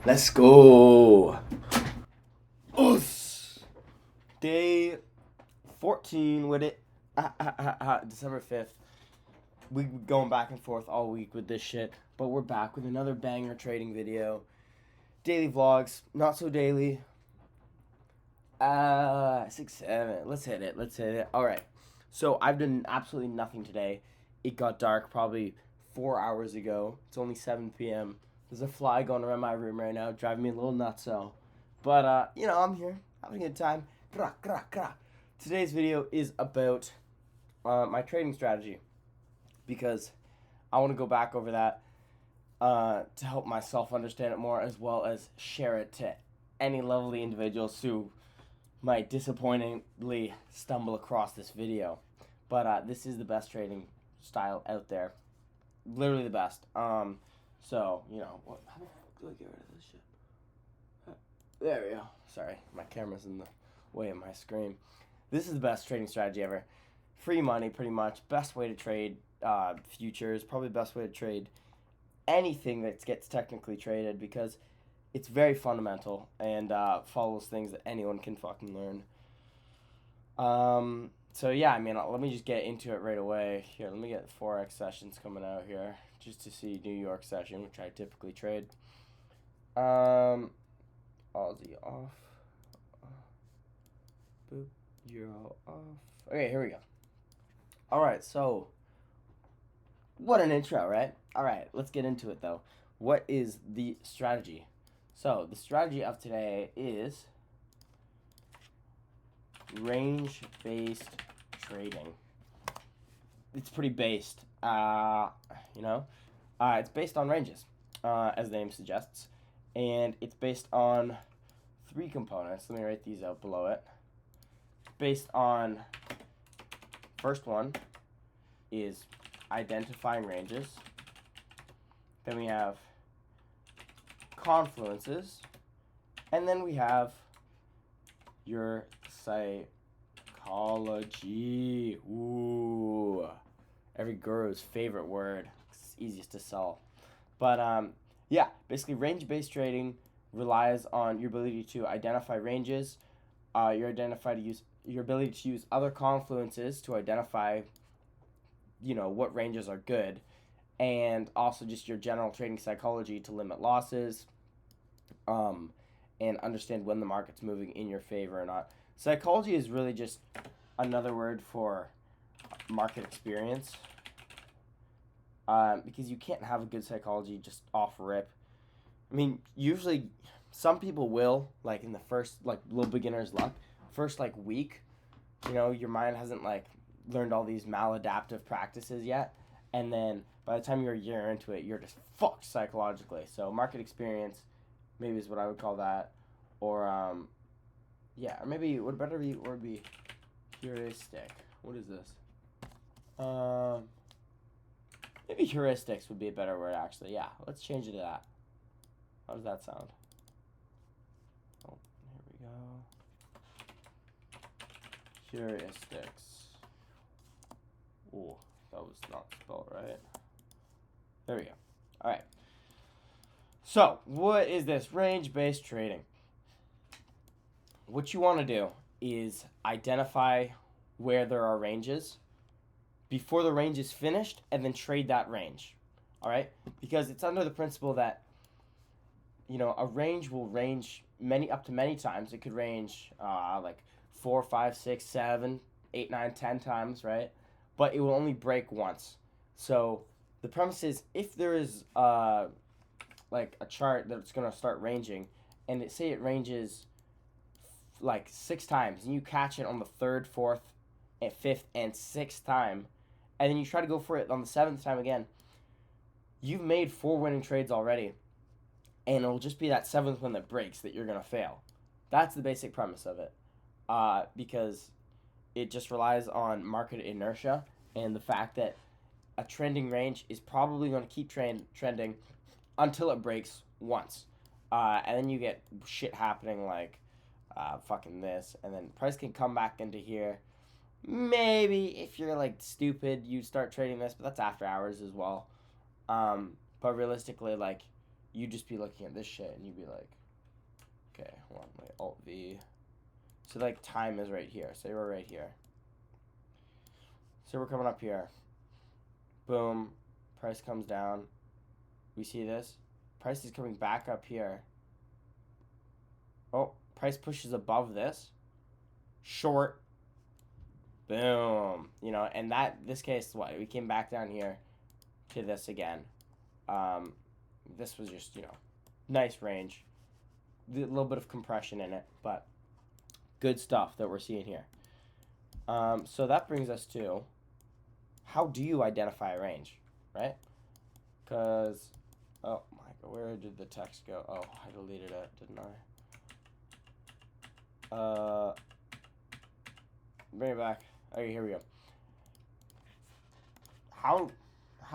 Let's go. Us. Day 14 with it. December 5th. We going back and forth all week with this shit, but we're back with another banger trading video. Daily vlogs, not so daily. 6, 7. Let's hit it. All right. So I've done absolutely nothing today. It got dark probably 4 hours ago. It's only 7 p.m. There's a fly going around my room right now, driving me a little nuts. But I'm here having a good time. Today's video is about my trading strategy, because I want to go back over that to help myself understand it more, as well as share it to any lovely individuals who might disappointingly stumble across this video. But this is the best trading style out there. Literally the best. So, what? How the fuck do I get rid of this shit? There we go. Sorry, my camera's in the way of my screen. This is the best trading strategy ever. Free money, pretty much. Best way to trade futures. Probably the best way to trade anything that gets technically traded, because it's very fundamental and follows things that anyone can fucking learn. So yeah, let me just get into it right away. Here, let me get Forex sessions coming out here, just to see New York session, which I typically trade. Aussie off. Boop. Euro off. Okay, here we go. Alright, so what an intro, right? Alright, let's get into it though. What is the strategy? So the strategy of today is range-based trading. It's pretty based, it's based on ranges, as the name suggests, and it's based on 3 components. Let me write these out below it. Based on, first one is identifying ranges. Then we have confluences, and then we have your psychology. Ooh, every guru's favorite word. It's easiest to sell. But yeah, basically range-based trading relies on your ability to identify ranges, your ability to use other confluences to identify what ranges are good, and also just your general trading psychology to limit losses, and understand when the market's moving in your favor or not. Psychology is really just another word for market experience, because you can't have a good psychology just off rip. Usually some people will, like in the first, little beginner's luck, first week, your mind hasn't learned all these maladaptive practices yet, and then by the time you're a year into it, you're just fucked psychologically. So market experience maybe is what I would call that, or or maybe what better would be heuristic. What is this? Maybe heuristics would be a better word, actually. Yeah, let's change it to that. How does that sound? Oh, here we go. Heuristics. Ooh, that was not spelled right. There we go. All right. So, what is this range-based trading? What you want to do is identify where there are ranges before the range is finished, and then trade that range. All right? Because it's under the principle that a range will range up to many times. It could range 4, 5, 6, 7, 8, 9, 10 times, right? But it will only break once. So the premise is, if there is a chart that's going to start ranging, and say it ranges 6 times, and you catch it on the 3rd, 4th, and 5th, and 6th time, and then you try to go for it on the 7th time again, you've made 4 winning trades already, and it'll just be that 7th one that breaks that you're going to fail. That's the basic premise of it, because it just relies on market inertia and the fact that a trending range is probably going to keep trending until it breaks once. And then you get shit happening fucking this, and then price can come back into here. Maybe if you're stupid, you start trading this, but that's after hours as well. But realistically, you'd just be looking at this shit and you'd be like, okay, hold on, wait, Alt V. So like time is right here. Say we're right here. So we're coming up here. Boom. Price comes down. We see this. Price is coming back up here. Oh, price pushes above this. Short. Boom. You know, and this case, what? We came back down here to this again. This was just, you know, nice range. A little bit of compression in it, but good stuff that we're seeing here. So that brings us to, how do you identify a range, right? Because, oh my god, where did the text go? Oh, I deleted it, didn't I? Bring it back. Okay, here we go. How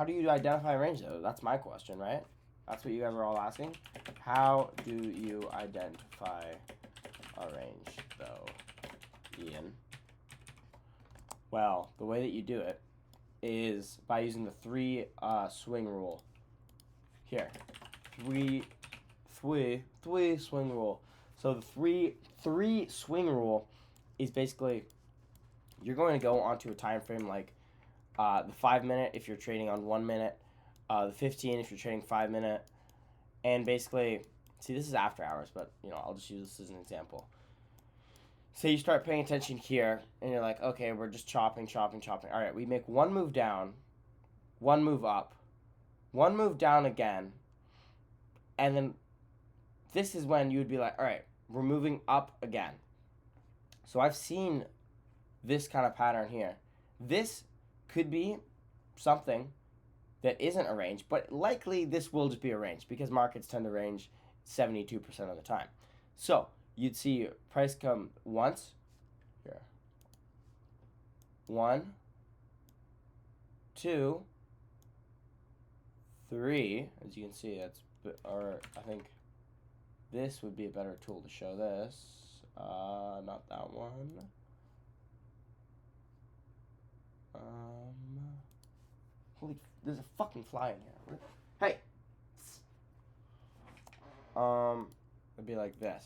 do you identify a range, though? That's my question, right? That's what you guys are all asking. How do you identify a range, though, Ian? Well, the way that you do it is by using the three swing rule. Here, three swing rule. So the three swing rule is basically, you're going to go onto a time frame like the 5 minute if you're trading on 1 minute, the 15 if you're trading 5 minute, and basically, see, this is after hours, but you know, I'll just use this as an example. So you start paying attention here, and you're like, okay, we're just chopping. All right, we make one move down, one move up, one move down again, and then this is when you would be like, all right, we're moving up again. So I've seen this kind of pattern here. This could be something that isn't a range, but likely this will just be a range because markets tend to range 72% of the time. So you'd see price come once, here, 1, 2, 3. As you can see, that's, or I think this would be a better tool to show this. Not that one. Holy, there's a fucking fly in here. Hey. It'd be like this.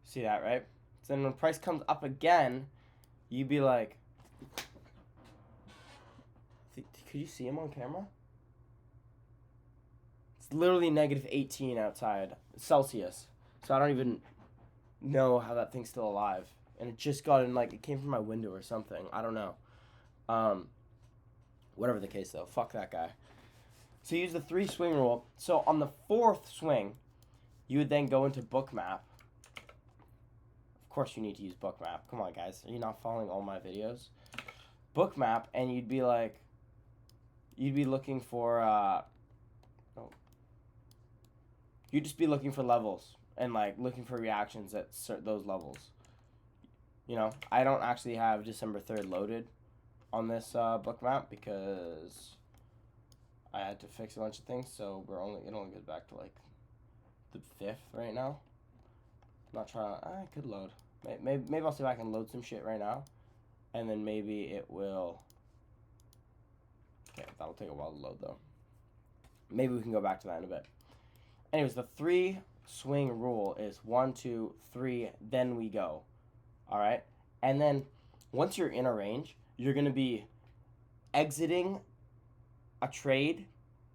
See that, right? So then when price comes up again, you'd be like, could you see him on camera? It's literally negative 18 outside Celsius. So I don't even know how that thing's still alive. And it just got in, like, it came from my window or something. I don't know. Whatever the case, though. Fuck that guy. So you use the 3 swing rule. So on the 4th swing, you would then go into Bookmap. Of course you need to use Bookmap. Come on, guys. Are you not following all my videos? Bookmap, and you'd be like, you'd be looking for, you'd just be looking for levels and, like, looking for reactions at those levels. You know, I don't actually have December 3rd loaded on this Bookmap because I had to fix a bunch of things, so it only goes back to like the 5th right now. I'm not trying to, I could load. Maybe I'll see if I can load some shit right now, and then maybe it will. Okay, that'll take a while to load though. Maybe we can go back to that in a bit. Anyways, the 3 swing rule is 1, 2, 3, then we go. All right, and then once you're in a range, you're going to be exiting a trade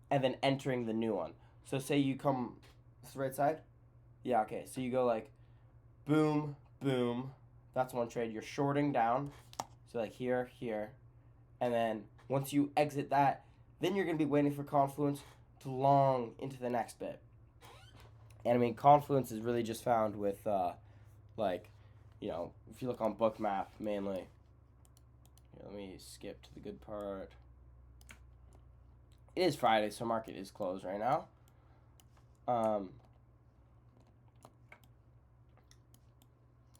and then entering the new one. So say you come, this right side? Yeah, okay. So you go like boom, boom. That's one trade. You're shorting down. So like here, here. And then once you exit that, then you're going to be waiting for confluence to long into the next bit. And I mean, confluence is really just found with like, you know, if you look on Bookmap mainly. Here, let me skip to the good part. It is Friday, so market is closed right now.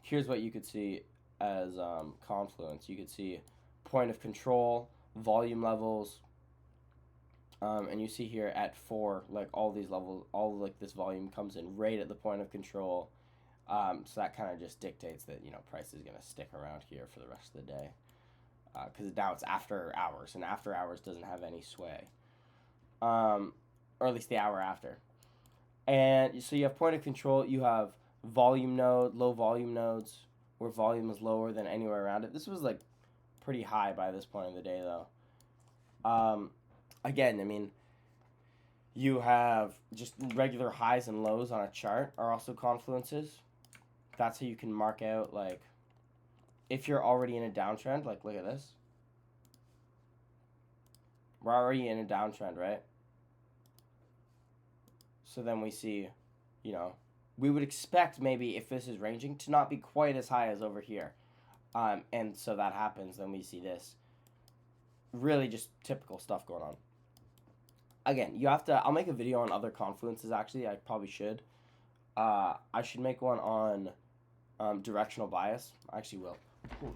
Here's what you could see as confluence. You could see point of control, volume levels, and you see here at 4, like all these levels, all like this volume comes in right at the point of control. So that kind of just dictates that, you know, price is going to stick around here for the rest of the day. Because now it's after hours, and after hours doesn't have any sway. Or at least the hour after. And so you have point of control, you have volume node, low volume nodes, where volume is lower than anywhere around it. This was like pretty high by this point in the day, though. Again, I mean, you have just regular highs and lows on a chart are also confluences. That's how you can mark out, like, if you're already in a downtrend, like, look at this. We're already in a downtrend, right? So then we see, you know, we would expect maybe if this is ranging to not be quite as high as over here. And so that happens, then we see this. Really just typical stuff going on. Again, you have to, I'll make a video on other confluences, actually. I probably should. I should make one on directional bias. I actually will. Ooh.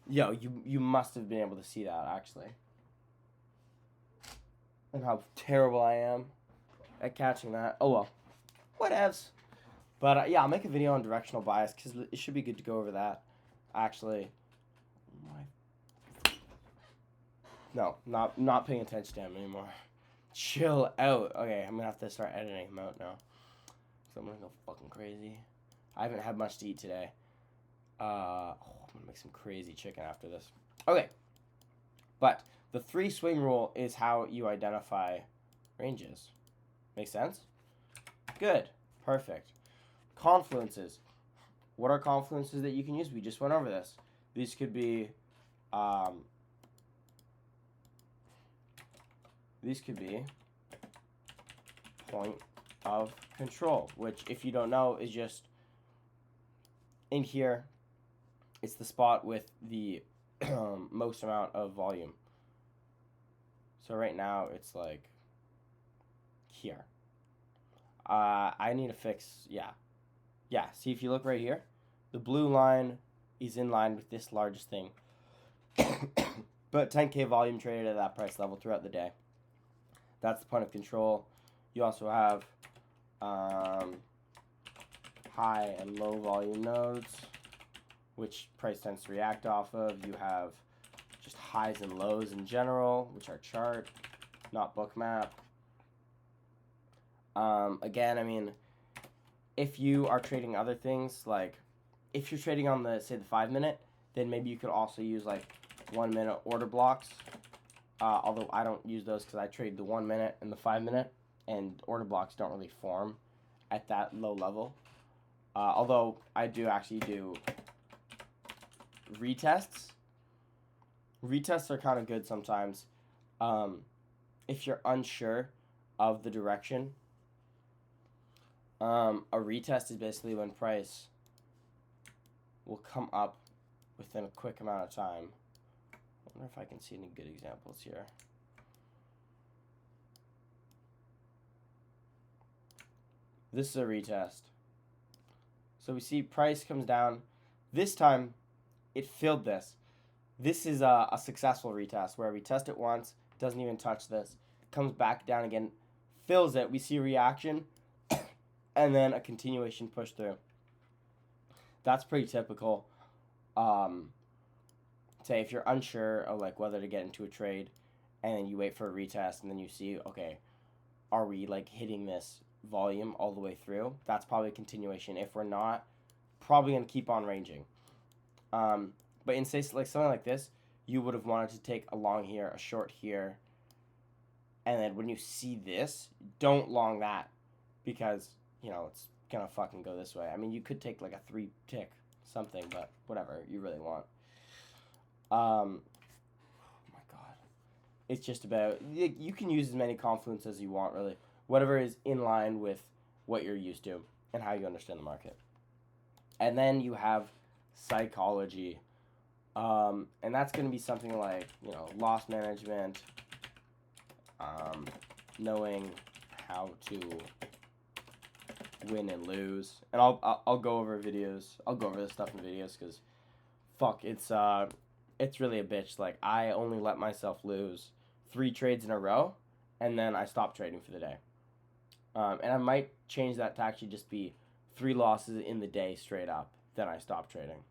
Yo, you must have been able to see that, actually. And how terrible I am at catching that. Oh, well. Whatevs. But, yeah, I'll make a video on directional bias, because it should be good to go over that, actually. No, not paying attention to him anymore. Chill out. Okay, I'm going to have to start editing him out now. So I'm going to go fucking crazy. I haven't had much to eat today. I'm going to make some crazy chicken after this. Okay. But the 3 swing rule is how you identify ranges. Make sense? Good. Perfect. Confluences. What are confluences that you can use? We just went over this. These could be... These could be point of control, which, if you don't know, is just in here. It's the spot with the most amount of volume. So right now it's like here. I need to fix, yeah. See, if you look right here, the blue line is in line with this largest thing. But 10K volume traded at that price level throughout the day. That's the point of control. You also have high and low volume nodes, which price tends to react off of. You have just highs and lows in general, which are chart, not Bookmap. Again, I mean, if you are trading other things, like if you're trading on the, say, the 5 minute, then maybe you could also use like 1 minute order blocks. Although I don't use those because I trade the 1 minute and the 5 minute, and order blocks don't really form at that low level. Although I do actually do retests. Retests are kind of good sometimes. If you're unsure of the direction, a retest is basically when price will come up within a quick amount of time. I wonder if I can see any good examples here. This is a retest. So we see price comes down. This time, it filled this. This is a successful retest where we test it once, doesn't even touch this, comes back down again, fills it. We see reaction, and then a continuation push through. That's pretty typical. Say if you're unsure of like whether to get into a trade, and then you wait for a retest, and then you see, okay, are we like hitting this volume all the way through? That's probably a continuation. If we're not, probably gonna keep on ranging. But in say like something like this, you would have wanted to take a long here, a short here, and then when you see this, don't long that, because you know it's gonna fucking go this way. I mean, you could take like a 3 tick something, but whatever you really want. Oh my god. It's just about, you can use as many confluences as you want, really. Whatever is in line with what you're used to and how you understand the market. And then you have psychology. And that's going to be something like, you know, loss management, knowing how to win and lose. And I'll go over videos. I'll go over this stuff in videos because, fuck, it's really a bitch. Like, I only let myself lose 3 trades in a row, and then I stopped trading for the day. And I might change that to actually just be 3 losses in the day straight up, then I stop trading.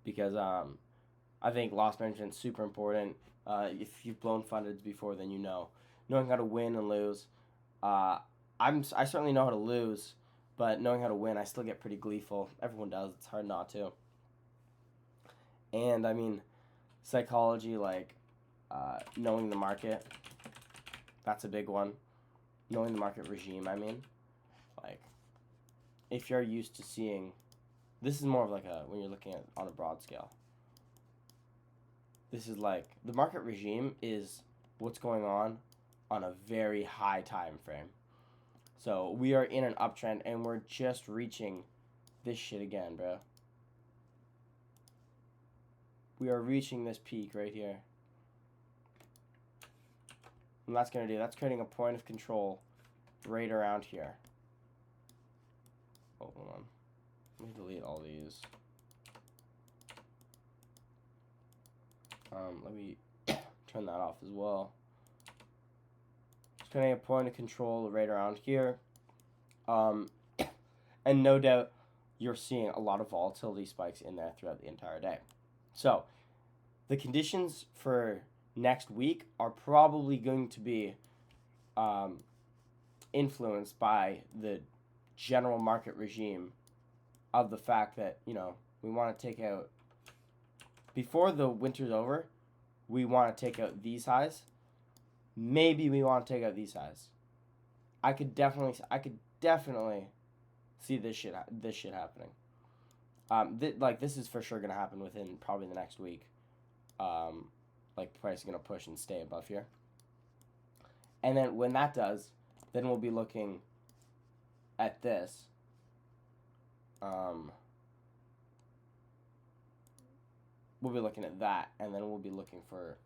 Because I think loss management is super important. If you've blown fundeds before, then you know. knowing how to win and lose. I certainly know how to lose, but knowing how to win, I still get pretty gleeful. Everyone does. It's hard not to. And I mean, psychology, like knowing the market, that's a big one. Knowing the market regime, I mean, like if you're used to seeing, this is more of like when you're looking at on a broad scale. This is like the market regime is what's going on a very high time frame. So we are in an uptrend and we're just reaching this shit again, bro. We are reaching this peak right here. And that's creating a point of control right around here. Oh, hold on. Let me delete all these. Let me turn that off as well. It's creating a point of control right around here. And no doubt you're seeing a lot of volatility spikes in there throughout the entire day. So the conditions for next week are probably going to be influenced by the general market regime of the fact that, you know, we want to take out, before the winter's over, we want to take out these highs. Maybe we want to take out these highs. I could definitely see this shit happening. This is for sure gonna happen within probably the next week. Like the price is gonna push and stay above here. And then when that does, then we'll be looking at this. We'll be looking at that, and then we'll be looking for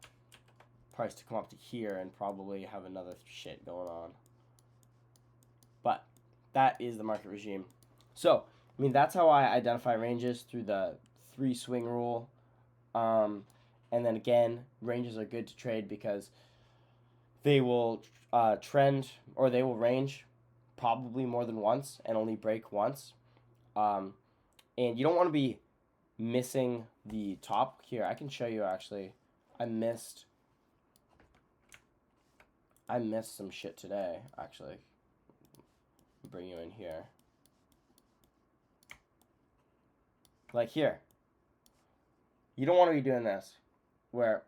price to come up to here and probably have another shit going on. But that is the market regime. So, I mean, that's how I identify ranges, through the 3 swing rule. And then again, ranges are good to trade because they will trend, or they will range probably more than once and only break once. And you don't want to be missing the top. Here, I can show you actually. I missed some shit today, actually. Bring you in here. Like here. You don't want to be doing this, where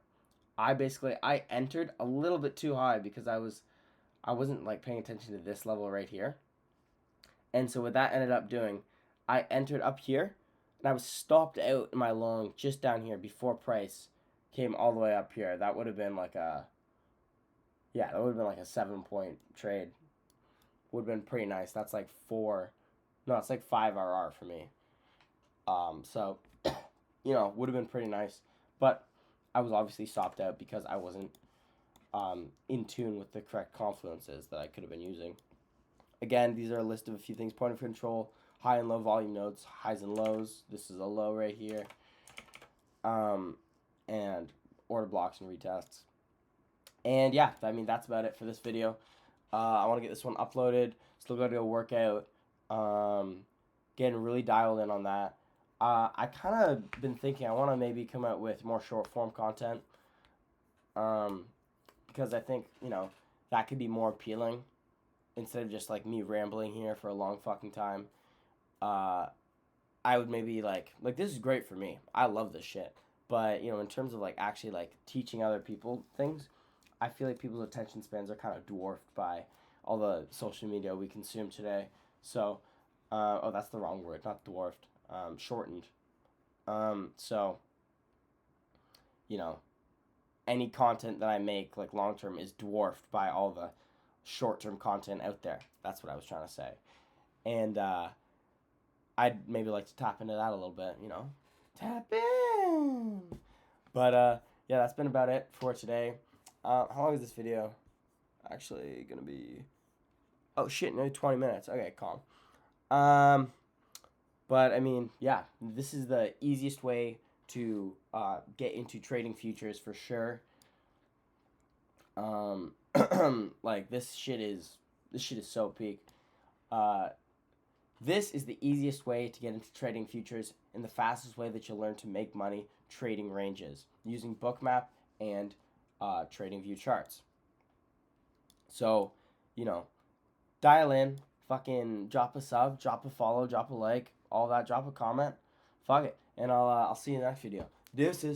I entered a little bit too high because I wasn't like paying attention to this level right here. And so what that ended up doing, I entered up here and I was stopped out in my long just down here before price came all the way up here. That would have been like a 7-point trade. Would have been pretty nice. That's like it's like 5 RR for me. So, you know, would have been pretty nice. But I was obviously stopped out because I wasn't in tune with the correct confluences that I could have been using. Again, these are a list of a few things. Point of control, high and low volume nodes, highs and lows. This is a low right here. And order blocks and retests. And yeah, I mean, that's about it for this video. I want to get this one uploaded. Still got to go work out. Getting really dialed in on that. I kind of been thinking I want to maybe come out with more short form content. Because I think, you know, that could be more appealing instead of just like me rambling here for a long fucking time. I would maybe like this is great for me. I love this shit. But, you know, in terms of like actually like teaching other people things, I feel like people's attention spans are kind of dwarfed by all the social media we consume today. So, oh, that's the wrong word, not dwarfed, shortened. So, you know, any content that I make, like long-term, is dwarfed by all the short-term content out there. That's what I was trying to say. And I'd maybe like to tap into that a little bit, you know. Tap in! But, yeah, that's been about it for today. How long is this video actually gonna be? Oh shit, nearly 20 minutes. Okay, calm. But I mean, yeah, this is the easiest way to get into trading futures for sure. Like this shit is so peak. This is the easiest way to get into trading futures and the fastest way that you'll learn to make money trading ranges using Bookmap and TradingView charts. So, you know, dial in, fucking drop a sub, drop a follow, drop a like, all that, drop a comment. Fuck it. And I'll see you in the next video. Deuces.